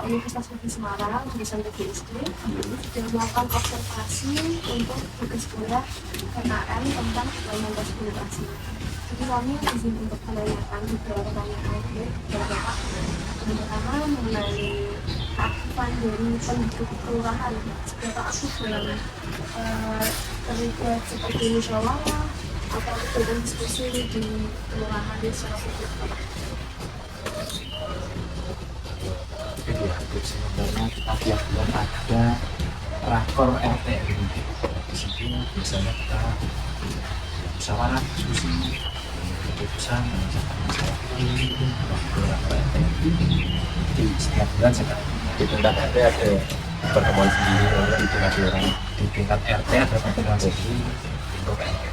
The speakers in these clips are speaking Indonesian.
Universitas Negeri Semarang, jurusan PGSD, sudah melakukan observasi untuk tugas kuliah PKN tentang implementasi demokrasi. Jadi kami izin untuk menanyakan beberapa pertanyaan kepada Bapak. Yang pertama mengenai keaktifan dari penduduk kelurahan, seberapa aktif dalam terlibat seperti musyawarah atau kegiatan diskusi di kelurahan secara publik. Sebenarnya kita tiap bulan ada rakor RT ini. Di situ biasanya kita musyawarah, diskusi, keputusan, mengerjakan masalah rakor RT. Di setiap bulan sekali. Di tingkat RT ada pertemuan sendiri, di tingkat kelurahan, di tingkat RT ada pertemuan sendiri untuk RT.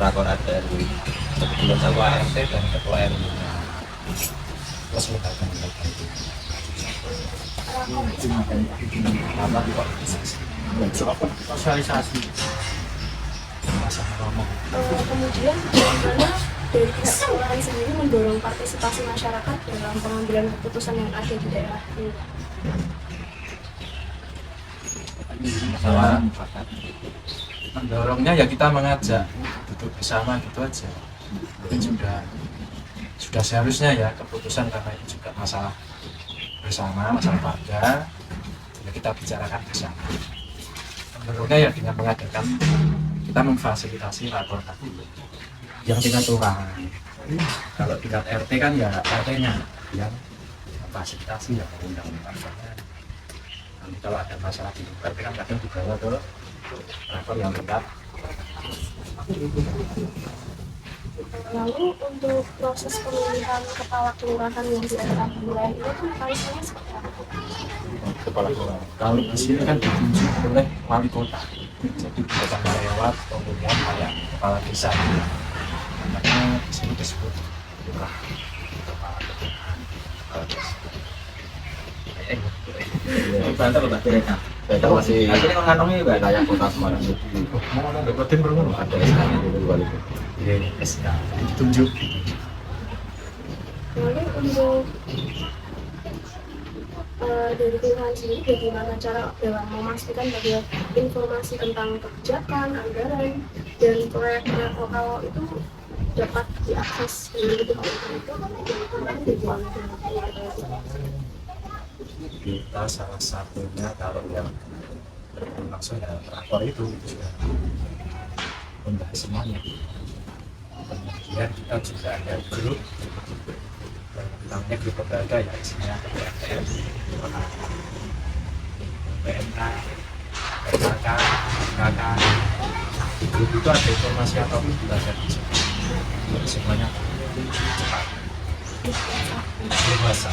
Rakor ada satu bulan ketua RT dan ketua RW. Terus mengalami sosialisasi masalah ngomong. Kemudian bagaimana dari pihak kelurahan sendiri mendorong partisipasi masyarakat dalam pengambilan keputusan yang ada di daerah ini? Masalah mendorongnya ya kita mengajak duduk bersama gitu aja. Mungkin sudah seharusnya ya keputusan, karena itu juga masalah bersama, masalah warga, ya kita bicarakan bersama. Mendorongnya ya dengan mengadakan, kita memfasilitasi rakor tadi yang tingkat kelurahan. Kalau tingkat RT kan ya RT-nya yang memfasilitasi, ya undang-undangnya. Nanti kalau ada masalah di RT kan kadang dibawa ke rakor yang tingkat. Lalu untuk proses pemilihan kepala kelurahan yang di daerah wilayah ini tuh mekanismenya seperti apa? Kepala kelurahan kalau di sini kan ditunjuk oleh wali kota, jadi bukan lewat pemilihan kayak kepala desa. Makanya di sini disebut lurah, kepala kelurahan, kepala desa. Bantar loh Mbak Direka. Saya masih akhirnya mengantongi wilayah kota Semarang itu. Mau dapetin berapa? Ada SK-nya dari wali kota. Iya, SK ditunjuk. Lalu untuk dari kelurahan sendiri bagaimana cara dalam memastikan bahwa informasi tentang kebijakan, anggaran, dan proyek-proyek lokal itu dapat diakses dengan lebih baik? Kita salah satunya kalau yang langsung ya rakor itu sudah membahas semuanya. Kemudian kita juga ada grup, namanya grup lembaga ya, isinya PTN, PMK, PKK, KK. Di grup itu ada informasi apa pun kita share di situ. Semuanya cepat, dewasa.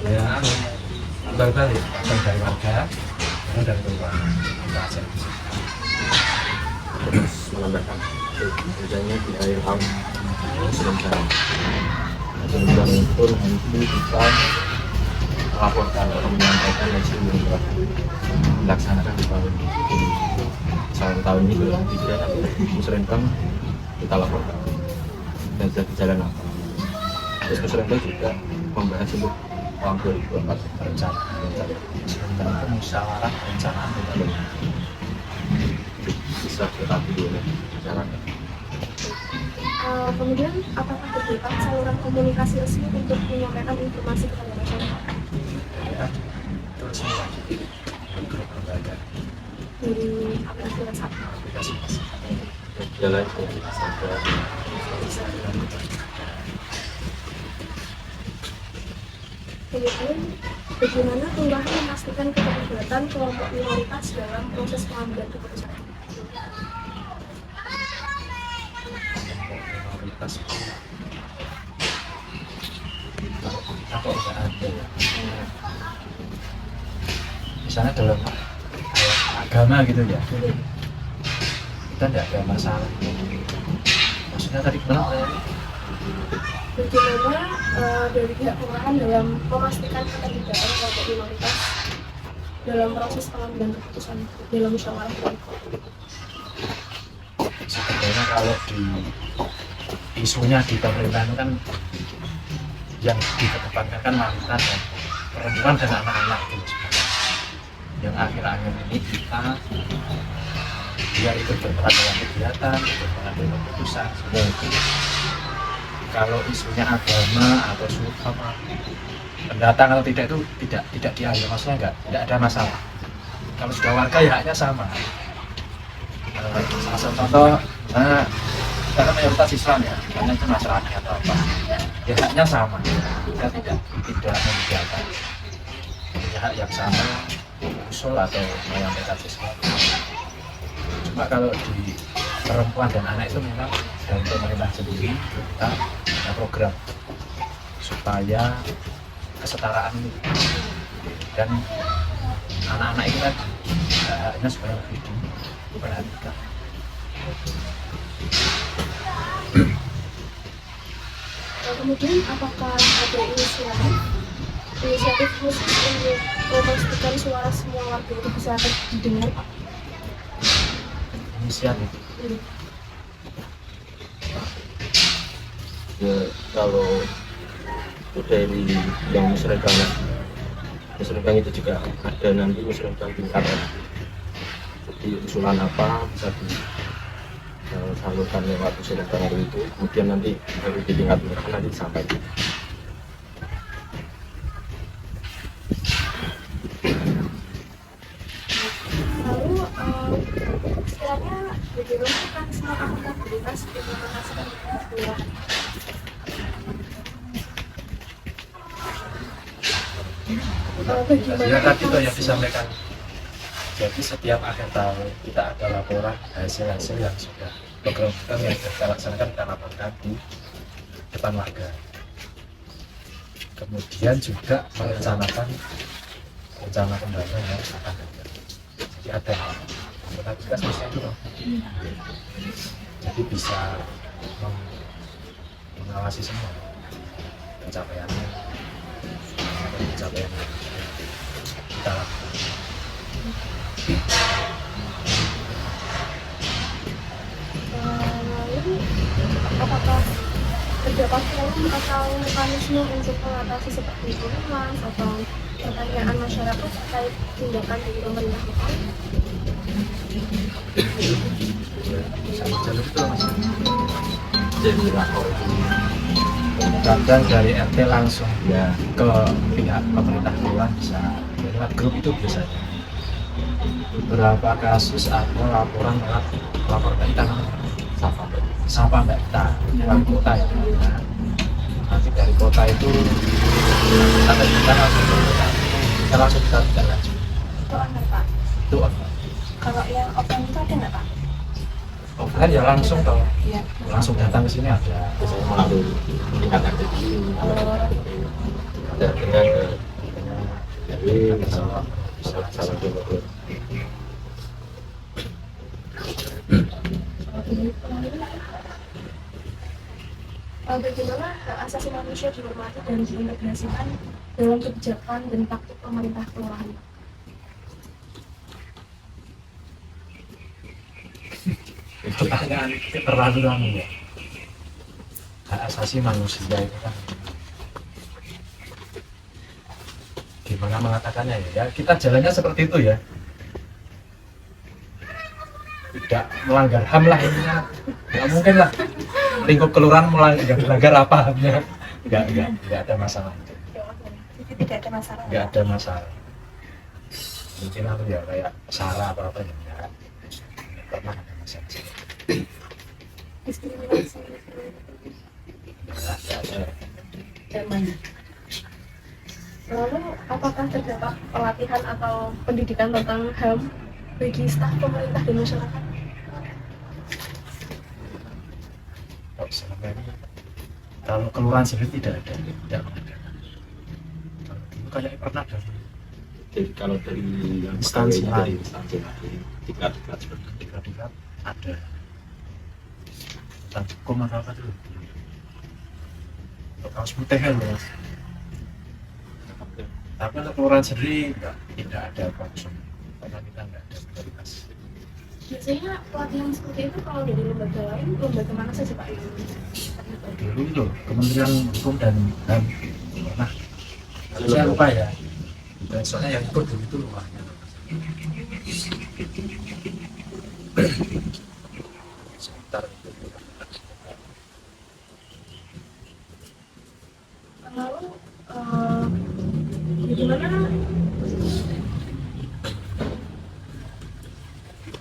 Ya, balik dari warga, dari kelurahan, kita aja. Terus menambahkan kerjanya di akhir tahun serentak. Serentak pun nanti kita laporkan atau menyampaikan hasil yang telah dilaksanakan di tahun ini. Tahun ini belum tiga, tapi serentak kita laporkan dan sudah berjalan apa. Terus serentak juga membahas untuk tahun 2024 Rencana itu musyawarah perencanaan pembangunan. bisa tetapi oleh masyarakat. Kemudian apakah terdapat saluran komunikasi resmi untuk menyampaikan informasi kepada masyarakat? Ya, terus grup lembaga Dari aplikasi WhatsApp. aplikasi Jalan dari Instagram. Kemudian bagaimana kelurahan memastikan keterlibatan kelompok minoritas dalam proses pengambilan keputusan? minoritas itu kita kok nggak ada ya. Misalnya dalam agama gitu ya, kita tidak ada masalah. Maksudnya tadi kenapa ya? Bagaimana dari pihak kelurahan dalam memastikan keterlibatan kelompok minoritas dalam proses pengambilan keputusan dalam musyawarah? Sebenarnya kalau di isunya di pemerintahan itu kan yang dikedepankan kan wanita dan perempuan dan anak-anak itu. Yang akhir-akhir ini kita dia ikut berperan dalam kegiatan, ikut mengambil keputusan semua itu. Kalau isunya agama atau apa pendatang atau tidak itu tidak diambil, maksudnya tidak ada masalah. Kalau sudah warga ya haknya sama. Salah satu contoh, karena mayoritas Islam ya, karena itu masalahnya atau apa, ya haknya sama. Kita tidak membedakan. Ya, hak yang sama, usul atau menyampaikan sesuatu. Cuma kalau di perempuan dan anak itu memang dari pemerintah sendiri kita ada program supaya kesetaraan ini dan anak-anak itu kan haknya supaya lebih diperhatikan. Kemudian apakah ada inisiatif khusus untuk memastikan suara semua warga itu bisa didengar, Pak? Inisiatif Ya, kalau dari yang musrembang itu juga ada nanti musrembang tingkat. Jadi usulan apa bisa disalurkan lewat musrembang itu, kemudian nanti baru di tingkat mereka nanti disampaikan. Lalu istilahnya bagaimana kan semua akuntabilitas implementasikan keluar? ya tadi itu yang disampaikan. Jadi setiap akhir tahun kita ada laporan hasil-hasil yang sudah program-program yang kita laksanakan, kita laporkan di depan warga. Kemudian juga merencanakan rencana pembangunan yang akan datang. Jadi ada akuntabilitas itu loh. Jadi bisa mengawasi semua pencapaiannya kita lakukan. Lalu apakah terdapat forum atau mekanisme untuk mengatasi seperti pengumuman atau pertanyaan masyarakat terkait tindakan dari pemerintah lokal? Sama jalur itu mas. Jadi lapor Kadang dari RT langsung ya ke pihak pemerintah luar bisa lewat grup itu biasanya. Beberapa kasus ada laporan lewat lapor ke kita sapa Mbak Ita lewat kota ya. Nah, nanti dari kota itu kita langsung ke kota. Kita langsung kita tidak lanjut. Itu online, Pak. Itu online. Kalau yang offline itu ada nggak, Pak? Offline ya langsung kalau Iya. langsung datang ke sini ada. biasanya melalui tingkat RT ada dengan jadi salah dulu. Bagaimana hak asasi manusia dihormati dan diintegrasikan dalam kebijakan dan praktik pemerintah kelurahan? Pertanyaan terlalu lama ya. Hak asasi manusia itu kan gimana mengatakannya ya, kita jalannya seperti itu ya, tidak melanggar HAM lah intinya. Nggak mungkin lah lingkup kelurahan melanggar apa HAM-nya. Nggak ada masalah itu. Jadi tidak ada masalah. Nggak ada masalah. Mungkin aku ya kayak Sarah apa ya, nggak pernah ada masalah. Diskriminasi Nggak ada. aman. Lalu apakah terdapat pelatihan atau pendidikan tentang HAM bagi staf pemerintah dan masyarakat? Kalau kelurahan sendiri tidak ada. Kalau dulu kayak pernah ada. Jadi kalau dari yang Instansi pegawai, dari lain. instansi lain tingkat seperti Diklat ada tentang hukum atau apa dulu. Kaos putih kan mas. Tapi untuk kelurahan sendiri tidak ada langsung karena kita nggak ada prioritas. Biasanya pelatihan seperti itu kalau dari lembaga lain, lembaga mana saja Pak? itu Kementerian Hukum dan HAM. Nah, saya lupa ya. Soalnya yang ikut itu lupa. Sebentar. Lalu bagaimana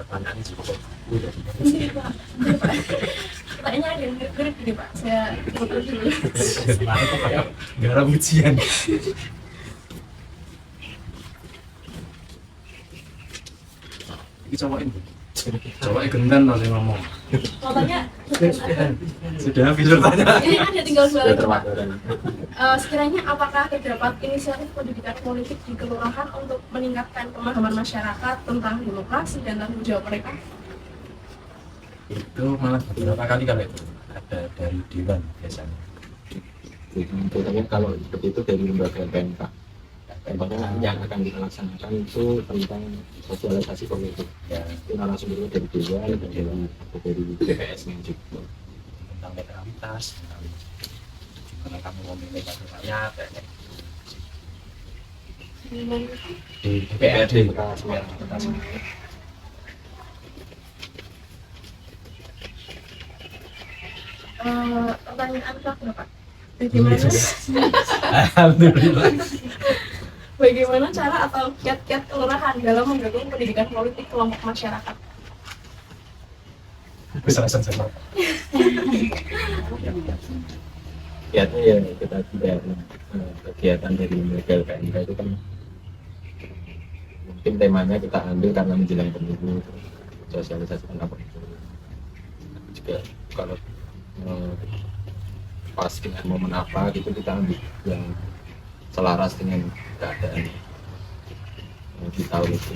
Pertanyaan cukup ini Pak? Pertanyaannya ada yang mirip-mirip gini Pak. Saya foto dulu. Mana kok kayak garam ujian. Ini cobain gendan loh saya ngomong. Fotonya Sudah habis bertanya. ini ada tinggal dua Sudah lagi Pak. terwakilkan. Sekiranya apakah terdapat inisiatif pendidikan politik di kelurahan untuk meningkatkan pemahaman masyarakat tentang demokrasi dan tanggung jawab mereka? Itu malah beberapa kali kalau itu ada dari Dewan biasanya. Contohnya kalau seperti itu dari lembaga PMK. Contohnya yang akan kita laksanakan itu tentang sosialisasi politik. Ya, Itu narasumbernya dari Dewan, dari BPS-nya juga. tentang netralitas, tentang gimana kamu memilih kader rakyat, kayak di DPRD. Kota Semarang. Pertanyaan terakhir Pak. Bagaimana Alhamdulillah. bagaimana cara atau kiat-kiat kelurahan dalam mendukung pendidikan politik kelompok masyarakat? Bisa saya. Kegiatan ya kita tidak kegiatan dari lembaga PMK itu kan mungkin temanya kita ambil karena menjelang pemilu, sosialisasi apa itu. Juga kalau pas dengan momen apa gitu kita ambil yang selaras dengan keadaan di tahun itu.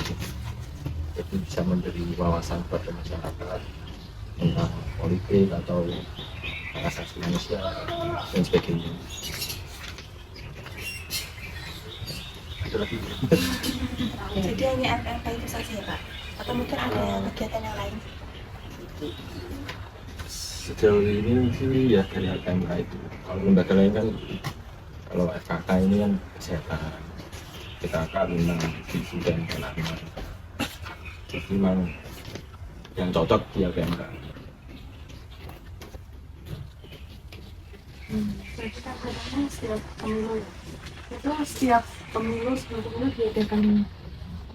Jadi bisa memberi wawasan kepada masyarakat tentang politik atau hak asasi manusia dan sebagainya. Ada lagi? Jadi hanya RPMK itu saja ya Pak? Atau mungkin ada kegiatan yang lain? Sejauh ini sih ya dari RPMK itu. Kalau lembaga lain kan, kalau FKK ini kan kesehatan, PKK tentang gizi dan keamanan. Jadi memang yang cocok di RPMK. Jadi kan katanya setiap pemilu itu setiap pemilu sebelum pemilu diadakan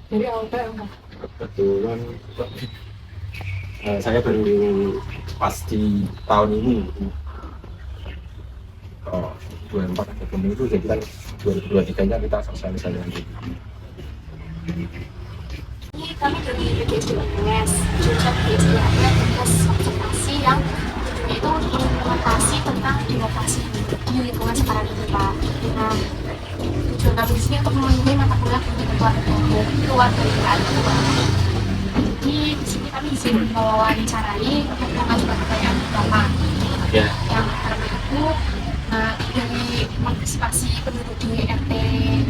dari LPMK. Kebetulan saya baru pas di tahun ini 24 ada pemilu, jadi kan 2023 nya kita sosialisasi lagi. Ini kami dari BPSD UNS, jurusan BPSD ada tugas observasi yang tujuannya itu untuk mengimplementasi tentang demokrasi di lingkungan sekarang ini Pak. Nah, tujuan kami di sini untuk memenuhi mata kuliah keluargaan. Jadi di sini kami izin mewawancarai untuk mengajukan pertanyaan pertama. Ya. Yang pertama itu dari partisipasi penduduk di RT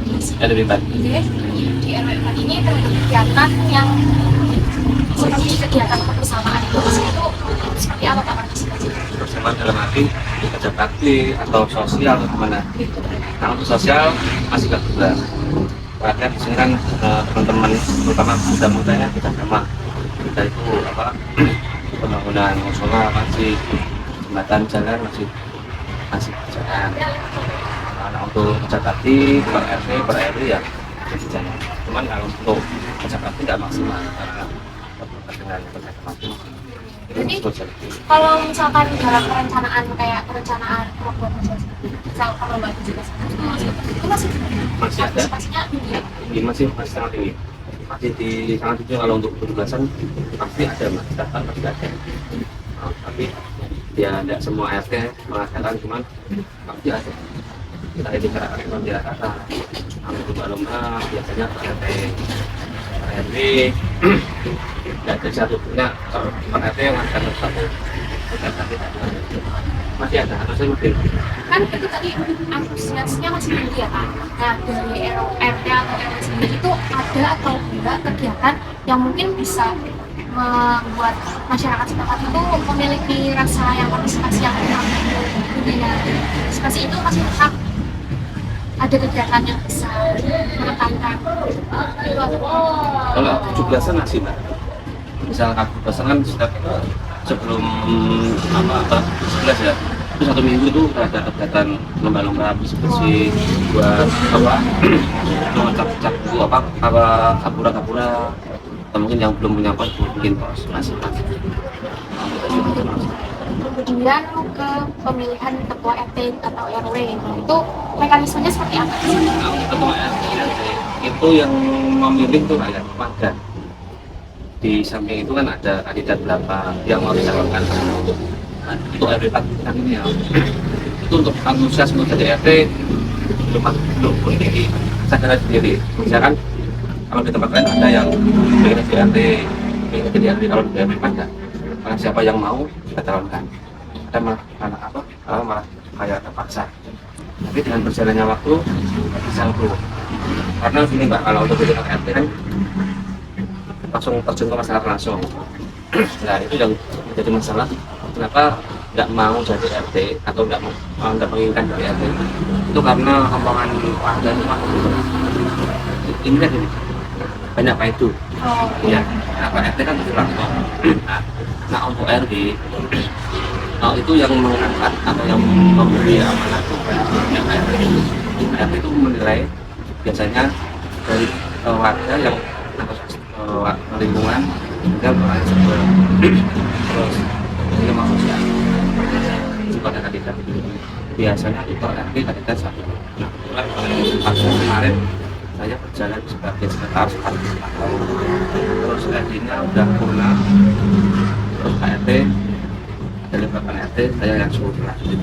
di sini. Ada bintang. Di RW 4 ini terhadap kegiatan yang seperti kegiatan kebersamaan itu di sini tuh seperti apa Pak partisipasi? Bersama dalam arti kerja bakti atau sosial atau gimana? Nah untuk sosial masih gak berubah. Karena di sini kan teman-teman terutama muda-mudanya kita sama kita itu apa pembangunan musola masih jembatan jalan masih berjalan. Nah untuk kerja bakti per RT per RW ya masih jalan. Cuman kalau untuk kerja bakti nggak maksimal karena dengan kerja bakti. Jadi kalau misalkan dalam perencanaan program misal kalau batu juga itu masih Masih ada. partisipasinya tinggi ya? Tinggi masih sangat tinggi masih di sangat tinggi. Kalau untuk penugasan pasti ada mas datang pasti ada. Tapi ya tidak semua RT mengadakan, cuman pasti ada. Kita ini cara di Jakarta untuk lomba biasanya per RT per RW tidak ada satu punya kalau per RT yang ada satu masih ada atau saya mungkin Kan itu tadi antusiasnya masih tinggi ya Pak. Nah dari RT atau RW sendiri itu ada atau enggak kegiatan yang mungkin bisa membuat masyarakat setempat itu memiliki rasa yang partisipasi yang enak dengan partisipasi itu masih tetap ada kegiatan yang bisa menekankan itu atau Kalau 17-an masih Mbak. Misal 17-an kan setiap sebelum apa 11 ya. Itu 1 minggu itu ada kegiatan lomba-lomba bersih-bersih buat mengecat buku kapura-kapura atau mungkin yang belum punya pos bikin pos masih. kemudian ke pemilihan ketua RT atau RW itu mekanismenya seperti apa sih? Nah, ketua RT itu yang memilih tuh rakyat warga. Di samping itu kan ada kandidat berapa yang mau dicalonkan untuk RW 4 ini ya. Itu untuk antusiasme dari RT belum tinggi, sadar sendiri. Misalkan kalau di tempat lain ada yang pengen jadi RT, pengen jadi RT, kalau di RW 4 enggak. Karena siapa yang mau kita calonkan. Ada malah kayak terpaksa. Tapi dengan berjalannya waktu bisa improve. Karena gini Mbak, kalau untuk jadi RT kan langsung terjun ke masyarakat langsung. Nah itu yang menjadi masalah. Kenapa nggak mau jadi RT atau nggak menginginkan jadi RT? Itu karena omongan warga ini kan gini, banyak Pak itu. Ya, apa RT kan itu langsung. Nah untuk RW itu yang mengangkat atau yang memberi amanat yang RT itu menilai biasanya dari warga yang lingkungan hingga mulai sebel terus hingga mau sosial itu ada kandidat biasanya itu RT kandidat satu. Nah kebetulan kemarin saya berjalan sebagai sekretaris terus RT-nya udah purna terus KRT dari Bapak RT saya yang suruh lanjut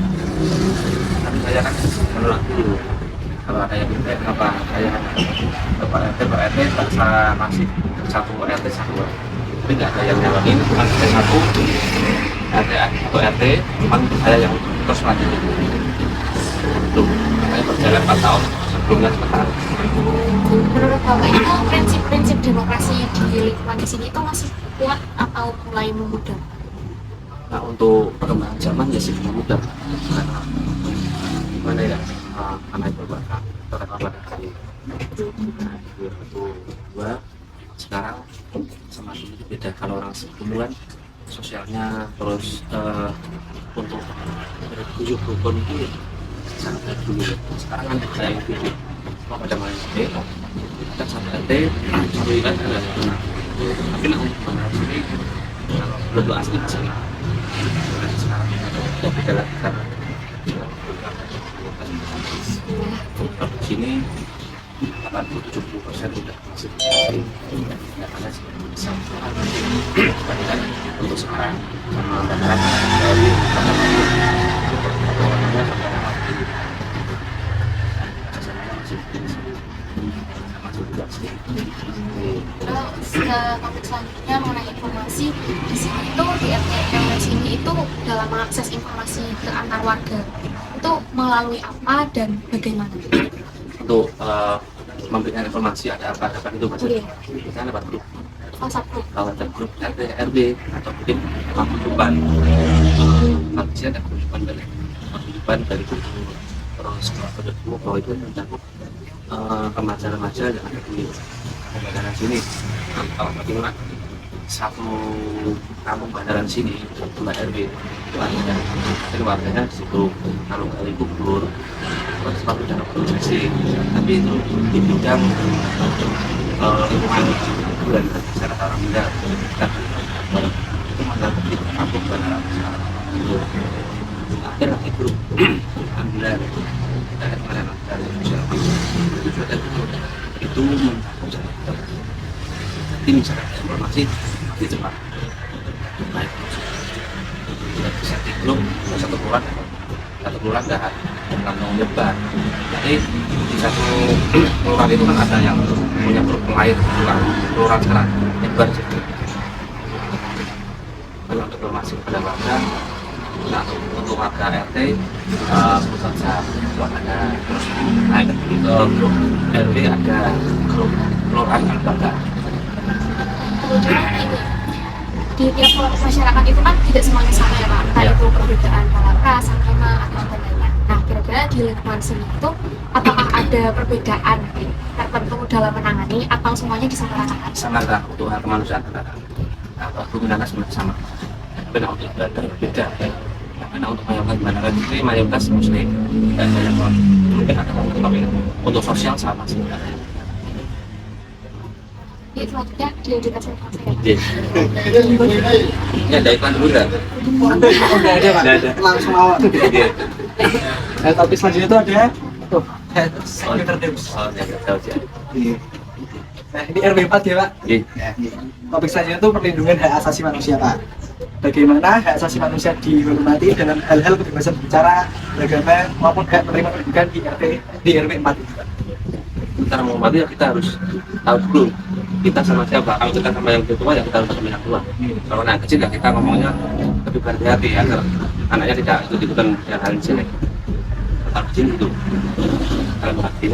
tapi saya kan menolak dulu kalau ada yang minta apa saya Bapak RT saya masih satu RT satu tapi nggak ada yang nyalonin cuma ada satu RT cuma saya yang terus lanjut itu saya berjalan 4 tahun sebelumnya sekretaris. Menurut Bapak itu prinsip-prinsip demokrasi di lingkungan di sini itu masih kuat atau mulai memudar? Nah untuk perkembangan zaman ya sih mudah karena gimana ya karena itu bakal terkawal dari 2002 sekarang sama dulu beda. Kalau orang sebelum kan sosialnya terus untuk bertujuh rukun itu sangat dulu. Sekarang kan ada yang tujuh mau pada main ada satu RT satu wilayah ada tapi nak untuk mana sini kalau belum asli di sini sekarang kita beda lagi karena di sini 80-70% sudah masih tidak ada sih untuk sekarang sama berharap dari Topik selanjutnya mengenai informasi di sini itu di RT RW sini itu dalam mengakses informasi ke antar warga itu melalui apa dan bagaimana? Untuk memberikan informasi ada apa itu Mas? Kita lewat grup. WhatsApp grup. Lewat grup RT RW atau mungkin paguyuban. Pasti ada paguyuban dari grup. Terus kalau itu mencakup remaja-remaja yang ada di bandaran sini. Kalau bagaimana satu kampung bandaran sini, 2 RW itu artinya jadi warganya di situ. Kalau kali kubur terus sepatu dan produksi tapi itu di bidang lingkungan bulan secara orang muda itu mandat di kampung bandaran sekarang ada lagi grup alhamdulillah kita ada kemarin dari sosial itu sudah itu mencakup jadi misalnya informasi lebih cepat naik tidak bisa di grup satu kelurahan dahat langsung nyebar. Jadi di satu kelurahan itu kan ada yang punya grup lain kelurahan sekarang nyebar situ. Kalau untuk informasi pada warga, nah untuk warga RT pusat ada terus naik ke grup RW ada grup kelurahan lembaga. Kemudian ini di tiap kelompok masyarakat itu kan tidak semuanya sama ya Pak, entah itu perbedaan pola ras, agama atau lainnya. Nah kira-kira konseling itu apakah ada perbedaan tertentu dalam menangani atau semuanya disamaratakan? Sama untuk hal kemanusiaan atau gunakan sebenarnya sama. Tapi untuk ibadah beda. Karena untuk mayoritas itu mayoritas muslim dan banyak orang mungkin ada orang tapi untuk sosial sama sih. Ya, selanjutnya dilanjutkan sama konseling. Ya ada iklan dulu nggak? Udah ada Pak, Udah ada. langsung awal. Iya. Topik selanjutnya itu ada tuh, Oh, Twitter Tips. oh, ya, tahu sih. Nah, ini RW 4 ya Pak. Iya. Topik selanjutnya itu perlindungan hak asasi manusia Pak. Bagaimana hak asasi manusia dihormati dalam hal-hal kebebasan bicara, beragama maupun hak menerima pendidikan di RW 4 itu Pak. Kita mau mati ya kita harus tahu dulu kita sama siapa. Kalau kita sama yang tua ya kita harus sama yang tua. Kalau anak kecil ya kita ngomongnya lebih berhati-hati agar anaknya tidak ikut-ikutan yang hal jelek. Kalau kecil itu kalau berarti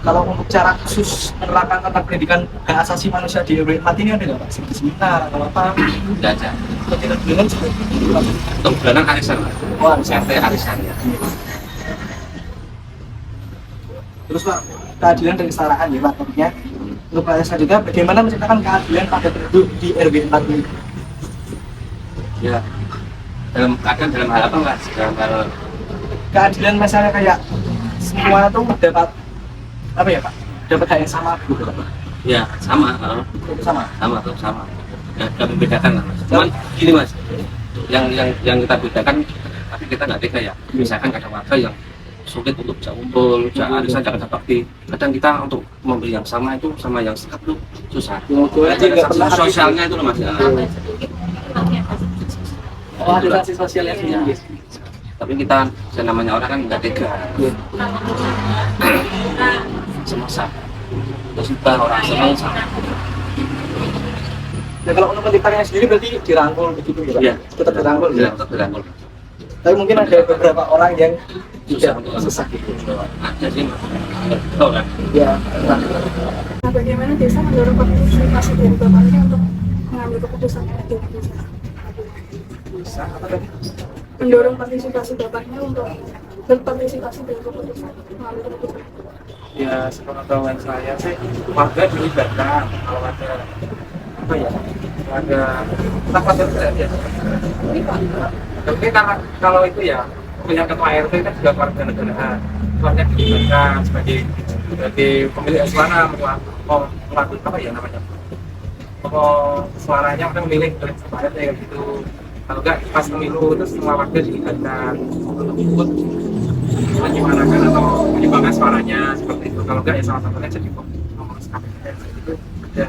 Kalau untuk cara khusus menerapkan tentang pendidikan hak asasi manusia di RW 4 ini ada nggak Pak? Seperti seminar atau apa? tidak aja. Tidak bulanan seperti itu Pak. Untuk bulanan arisan lah. Wah, RT arisan ya. Terus Pak, keadilan dan kesetaraan ya Pak topiknya. Untuk pertanyaan selanjutnya, bagaimana menciptakan keadilan pada penduduk di RW 4 ini? Ya dalam keadaan dalam hal apa mas? Dalam hal Keadilan misalnya kayak semua tuh dapat apa ya Pak? Dapat hak yang sama gitu Pak. ya sama, Itu sama. sama. Ya, kita membedakan lah mas. Cuman gini mas, yang kita bedakan, tapi kita nggak tega ya. Misalkan ada warga yang sulit untuk bisa kumpul, bisa arisan, jangan bakti. Kadang kita untuk membeli yang sama itu sama yang sikap itu susah. Jadi nggak pernah Sanksi sosialnya itu loh mas. Ya. Tambah sedikit memangnya kasih Oh, ada sanksi sosial yang Ya. tinggi. Tapi kita, yang namanya orang kan nggak tega. Semua sama. Terus kita orang senang sama. Ya kalau untuk pendektannya sendiri berarti dirangkul begitu ya Pak? Iya. Tetap dirangkul Ya, ya? tetap dirangkul. Tapi mungkin ada beberapa orang yang Susah tidak untuk susah gitu. Ada sih mas. Tahu kan? Ya, Nah, bagaimana desa mendorong partisipasi dari bapaknya untuk mengambil keputusan di desa? bisa apa tadi? Mendorong partisipasi bapaknya untuk berpartisipasi dalam keputusan, mengambil keputusan. Ya sepengetahuan saya sih warga dilibatkan kalau ada apa ya ada tanpa terjadi ya. Tapi karena kalau itu ya punya ketua RT kan juga warga negaraan, warga dilibatkan sebagai pemilik suara mau melakukan apa ya namanya suaranya mereka memilih ketua RT gitu. Kalau enggak pas pemilu itu semua warga dilibatkan untuk ikut menyuarakan atau menyumbangkan suaranya seperti itu. Kalau enggak ya salah satunya jadi pengurus KPPS itu ada.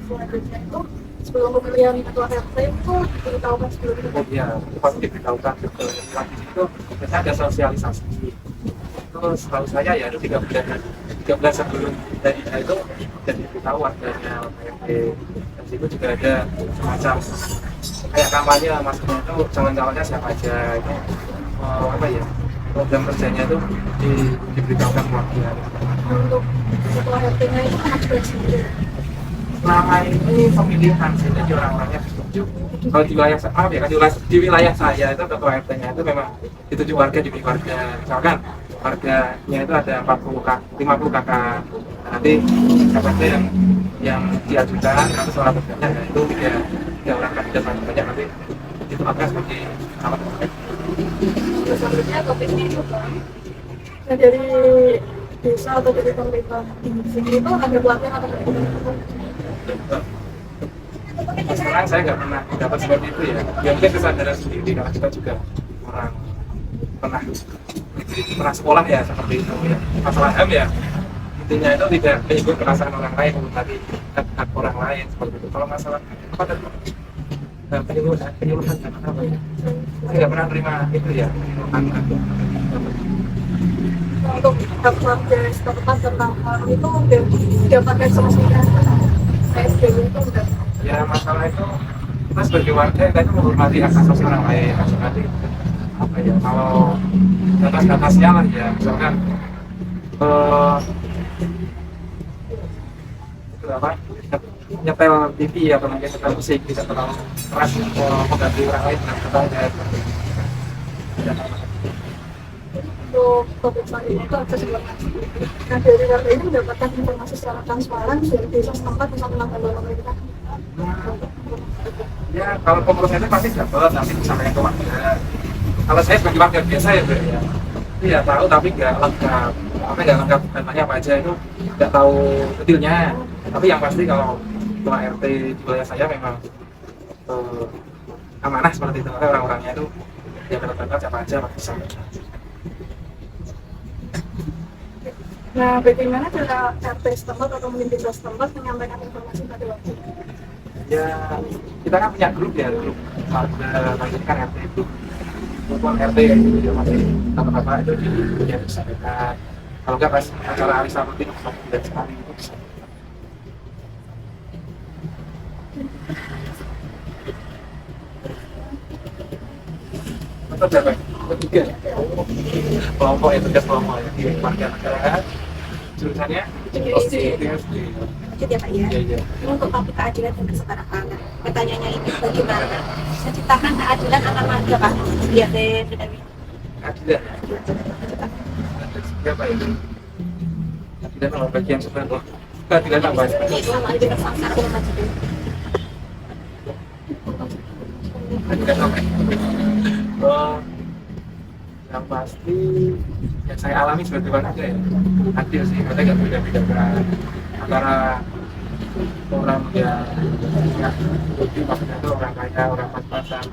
Selanjutnya itu sebelum pemilihan ketua RT itu diberitahukan sebelumnya. Oh iya, itu pasti diberitahukan ke lagi itu biasanya ada sosialisasi. Terus setahu saya ya itu 3 bulan sebelum dari itu jadi diberitahu warganya RT. Dan situ juga ada semacam kayak kampanye maksudnya itu calon-calonnya siapa aja itu apa ya program kerjanya itu diberitahukan ke warga. Untuk ketua RT-nya itu anak presiden. Selama ini pemilihan sih jadi orang-orangnya setuju. Kalau di wilayah di wilayah saya itu ketua RT-nya itu memang dituju warga di warga. Misalkan warganya itu ada 50 kakak. Nah, nanti KPT yang diajukan atau suara berbanyak itu tiga orang kandidat paling banyak nanti itu akan sebagai calon RT. Selanjutnya topiknya itu kan nah, dari desa atau dari pemerintah di sini itu ada pelatihan atau Terus terang saya nggak pernah dapat seperti itu ya. Ya mungkin kesadaran sendiri karena kita juga orang pernah sekolah ya seperti itu ya. Masalah HAM ya intinya itu tidak menyinggung perasaan orang lain tadi hak orang lain seperti itu. Kalau masalah apa tadi penyuluhan apa ya? Saya nggak pernah terima itu ya penyuluhan untuk hak warga setempat tentang hal itu udah didapatkan solusinya. PSBB itu udah ya masalah itu kita sebagai warga kita itu menghormati hak asasi orang lain nanti apa ya kalau batas-batasnya lah ya misalkan itu apa nyetel TV atau mungkin nyetel musik tidak terlalu keras mengganggu orang lain dan kita ya untuk pemeriksaan ini itu akses informasi. Nah dari warga ini mendapatkan informasi secara transparan dari desa setempat bisa menangani pemerintah. Ya kalau pengurusnya itu pasti dapat, nanti disampaikan ke warga. Kalau saya sebagai warga biasa ya Mbak, ya itu ya tahu tapi nggak lengkap. Apa nggak lengkap datanya apa aja itu nggak tahu detailnya. Tapi yang pasti kalau ketua RT di wilayah saya memang amanah seperti itu. Makanya orang-orangnya itu ya benar-benar siapa aja pasti disampaikan. Nah bagaimana cara RT setempat atau mungkin desa setempat menyampaikan informasi pada warga? Ya kita kan punya grup ya, grup warga kan RT itu maupun RT ya gitu ya, masih bapak-bapak itu dia disampaikan. Kalau nggak pas acara hari Sabtu itu dan sekali itu bisa. Betul siapa? Ketiga kelompok ya, tugas kelompok ya di warga negara jurusannya SD. Lanjut ya Pak ya. Iya. Ini untuk topik keadilan dan kesetaraan. Pertanyaannya ini bagaimana menciptakan keadilan antar warga Pak? Biar dari Keadilan. Siapa itu? Keadilan kalau bagian sebenarnya. Keadilan apa? sama lebih tersangka dan macam itu. Keadilan apa? Yang pasti yang saya alami sebagai warga ya adil sih, karena nggak beda-beda antara orang yang maksudnya itu orang kaya, orang pas-pasan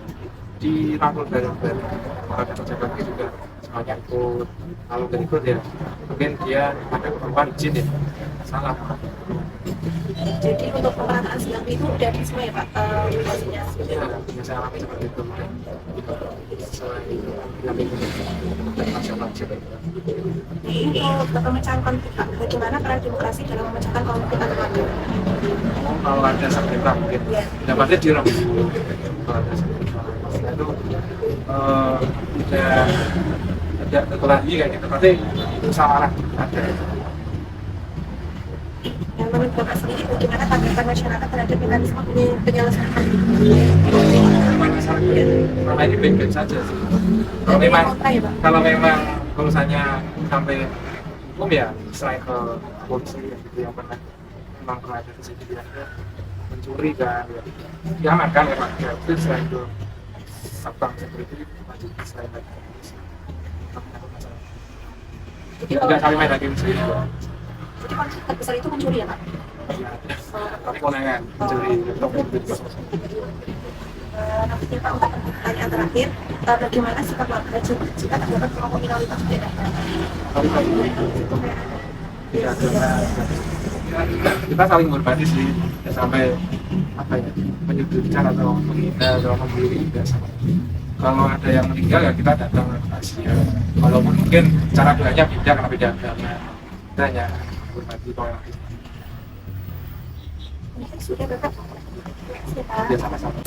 dirangkul bareng-bareng. Orang yang pejabat juga semuanya ikut. Kalau nggak ikut ya mungkin dia ada keperluan izin ya salah. Jadi untuk pemerataan silang itu udah semua ya Pak informasinya. Ya, yang saya alami seperti itu. Sesuai dengan nasional juga. Untuk pemecahan konflik Pak, bagaimana peran demokrasi dalam memecahkan konflik antar warga? Kalau ada sengketa mungkin dapatnya direm. Kalau ada sengketa itu tidak terpelangi kayak gitu, berarti musyawarah ada. Yang menurut Bapak sendiri bagaimana tanggapan masyarakat terhadap mekanisme penyelesaian konflik? Selama ini baik-baik saja sih. Kalau memang urusannya sampai hukum ya selain ke polisi gitu yang pernah memang pernah ada kejadian mencuri kan ya diamankan ya Pak. Ya itu selain itu satpam security wajib selain dari polisi. Tidak saling main hakim sendiri juga. Jadi konflik terbesar itu mencuri ya Pak? Ya, tapi kewenangan mencuri Nanti Pak untuk pertanyaan terakhir, bagaimana sikap warga jika terdapat kelompok minoritas tidak datang? tidak ada kita saling menghormati sih, tidak sampai apa ya menyudutkan atau menghina atau membuli tidak sama. Kalau ada yang meninggal ya kita datang kasih ya. Walaupun mungkin cara bilangnya beda karena beda agama, kita hanya menghormati orang lain. Sudah Bapak. Ya sama-sama.